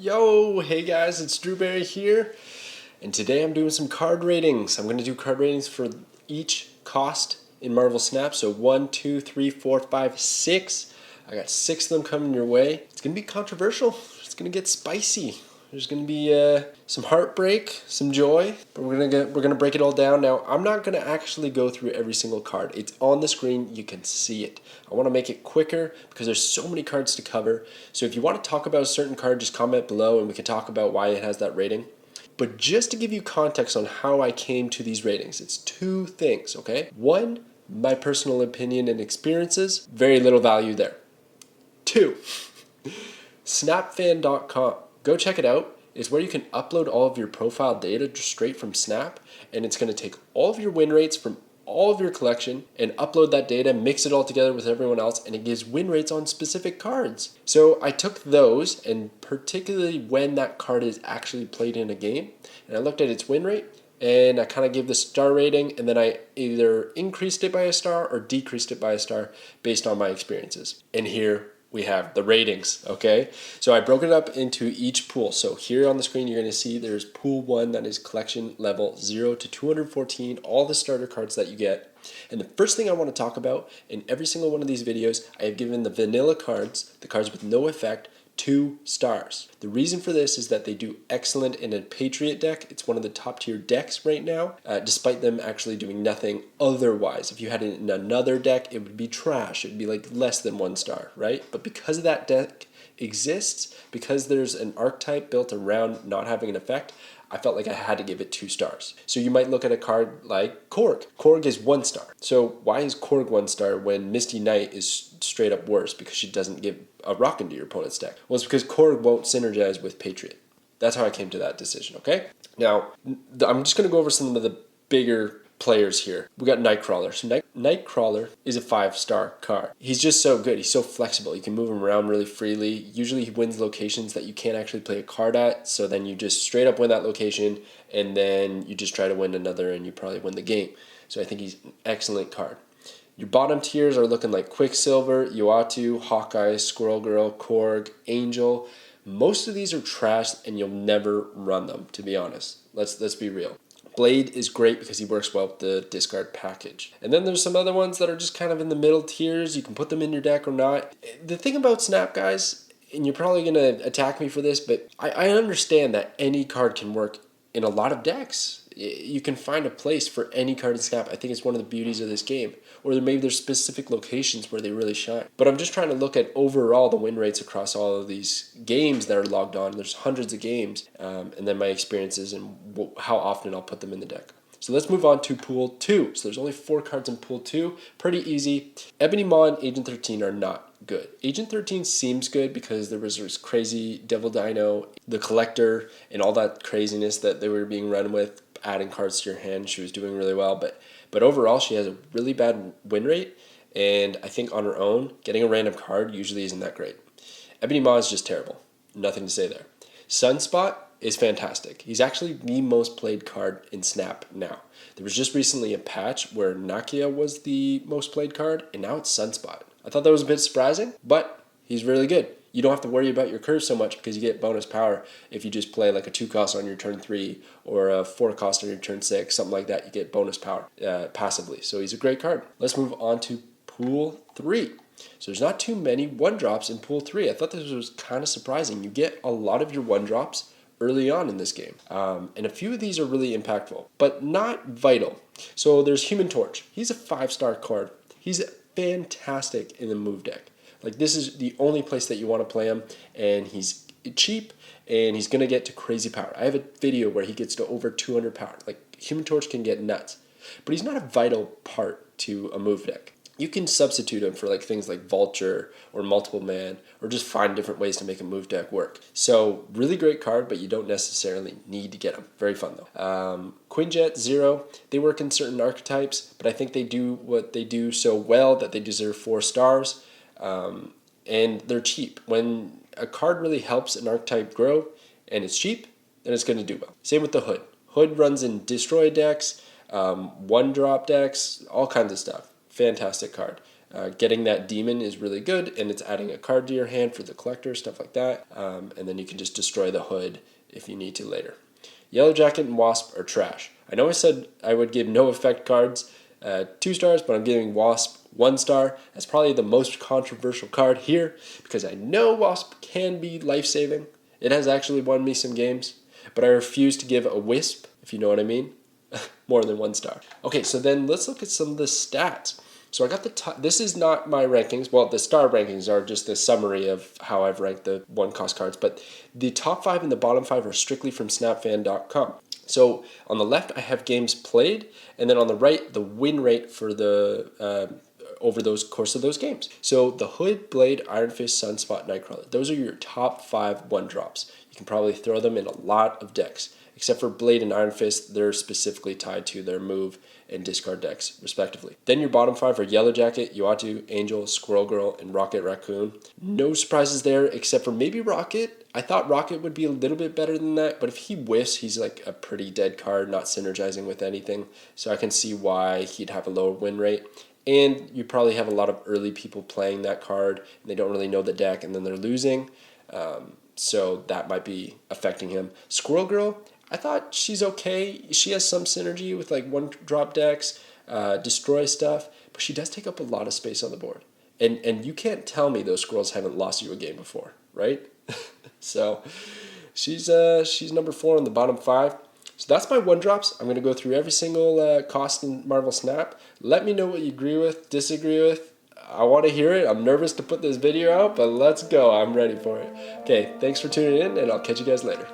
Yo, hey guys, it's Drewberry here, and today I'm doing some card ratings. I'm going to do card ratings for each cost in Marvel Snap. So 1, 2, 3, 4, 5, 6. I got 6 of them coming your way. It's going to be controversial. It's going to get spicy. There's going to be some heartbreak, some joy, but we're gonna break it all down. Now, I'm not gonna actually go through every single card. It's on the screen. You can see it. I want to make it quicker because there's so many cards to cover. So if you want to talk about a certain card, just comment below and we can talk about why it has that rating. But just to give you context on how I came to these ratings, it's 2 things, okay? 1, my personal opinion and experiences. Very little value there. 2, snapfan.com. Go check it out. It's where you can upload all of your profile data just straight from Snap, and it's going to take all of your win rates from all of your collection and upload that data, mix it all together with everyone else, and it gives win rates on specific cards. So I took those, and particularly when that card is actually played in a game, and I looked at its win rate, and I kind of gave the star rating, and then I either increased it by a star or decreased it by a star based on my experiences. And here we have the ratings, okay? So I broke it up into each pool. So here on the screen, you're gonna see there's pool 1 that is collection level 0 to 214, all the starter cards that you get. And the first thing I wanna talk about in every single one of these videos, I have given the vanilla cards, the cards with no effect, 2 stars. The reason for this is that they do excellent in a Patriot deck. It's one of the top tier decks right now, despite them actually doing nothing otherwise. If you had it in another deck, it would be trash. It would be like less than 1 star, right? But because that deck exists, because there's an archetype built around not having an effect, I felt like I had to give it 2 stars. So you might look at a card like Korg. Korg is 1 star. So why is Korg 1 star when Misty Knight is straight up worse because she doesn't give a rock into your opponent's deck? Well, it's because Korg won't synergize with Patriot. That's how I came to that decision, okay? Now, I'm just gonna go over some of the bigger players here. We got Nightcrawler. So Nightcrawler is a 5-star card. He's just so good. He's so flexible. You can move him around really freely. Usually he wins locations that you can't actually play a card at. So then you just straight up win that location and then you just try to win another and you probably win the game. So I think he's an excellent card. Your bottom tiers are looking like Quicksilver, Uatu, Hawkeye, Squirrel Girl, Korg, Angel. Most of these are trash and you'll never run them, to be honest. Let's be real. Blade is great because he works well with the discard package. And then there's some other ones that are just kind of in the middle tiers. You can put them in your deck or not. The thing about Snap, guys, and you're probably going to attack me for this, but I understand that any card can work in a lot of decks. You can find a place for any card in Snap. I think it's one of the beauties of this game. Or maybe there's specific locations where they really shine. But I'm just trying to look at overall the win rates across all of these games that are logged on. There's hundreds of games. And then my experiences and how often I'll put them in the deck. So let's move on to Pool 2. So there's only 4 cards in Pool 2. Pretty easy. Ebony Maw and Agent 13 are not good. Agent 13 seems good because there was this crazy Devil Dino, the Collector, and all that craziness that they were being run with, adding cards to your hand. She was doing really well, but overall she has a really bad win rate, and I think on her own, getting a random card usually isn't that great. Ebony Maw is just terrible. Nothing to say there. Sunspot is fantastic. He's actually the most played card in Snap now. There was just recently a patch where Nakia was the most played card, and now it's Sunspot. I thought that was a bit surprising, but he's really good. You don't have to worry about your curve so much because you get bonus power if you just play like a 2 cost on your turn 3 or a 4 cost on your turn 6, something like that. You get bonus power passively. So he's a great card. Let's move on to Pool 3. So there's not too many 1-drops in Pool 3. I thought this was kind of surprising. You get a lot of your 1-drops early on in this game. And a few of these are really impactful, but not vital. So there's Human Torch. He's a 5-star card. He's fantastic in the move deck. Like, this is the only place that you want to play him, and he's cheap, and he's going to get to crazy power. I have a video where he gets to over 200 power. Like, Human Torch can get nuts, but he's not a vital part to a move deck. You can substitute him for like things like Vulture or Multiple Man, or just find different ways to make a move deck work. So really great card, but you don't necessarily need to get him. Very fun though. Quinjet, Zero, they work in certain archetypes, but I think they do what they do so well that they deserve 4 stars. And they're cheap. When a card really helps an archetype grow and it's cheap, then it's going to do well. Same with the Hood. Hood runs in Destroy decks, 1-drop decks, all kinds of stuff. Fantastic card. Getting that demon is really good, and it's adding a card to your hand for the collector, stuff like that. And then you can just destroy the hood if you need to later. Yellow Jacket and Wasp are trash. I know I said I would give no effect cards 2 stars, but I'm giving Wasp 1 star. That's probably the most controversial card here because I know Wasp can be life-saving. It has actually won me some games, but I refuse to give a Wisp, if you know what I mean, more than 1 star. Okay, so then let's look at some of the stats. So I got the top. This is not my rankings. Well, the star rankings are just the summary of how I've ranked the 1-cost cards, but the top 5 and the bottom 5 are strictly from snapfan.com. So on the left, I have games played, and then on the right, the win rate for the over those course of those games. So the Hood, Blade, Iron Fist, Sunspot, Nightcrawler. Those are your top 5 1-drops. You can probably throw them in a lot of decks. Except for Blade and Iron Fist, they're specifically tied to their move and discard decks, respectively. Then your bottom 5 are Yellow Jacket, Uatu, Angel, Squirrel Girl, and Rocket Raccoon. No surprises there, except for maybe Rocket. I thought Rocket would be a little bit better than that, but if he whiffs, he's like a pretty dead card, not synergizing with anything. So I can see why he'd have a lower win rate. And you probably have a lot of early people playing that card, and they don't really know the deck, and then they're losing. So that might be affecting him. Squirrel Girl, I thought she's okay. She has some synergy with like 1-drop decks, destroy stuff, but she does take up a lot of space on the board. And you can't tell me those squirrels haven't lost you a game before, right? So she's number 4 on the bottom 5. So that's my 1-drops. I'm going to go through every single cost in Marvel Snap. Let me know what you agree with, disagree with. I want to hear it. I'm nervous to put this video out, but let's go. I'm ready for it. Okay, thanks for tuning in, and I'll catch you guys later.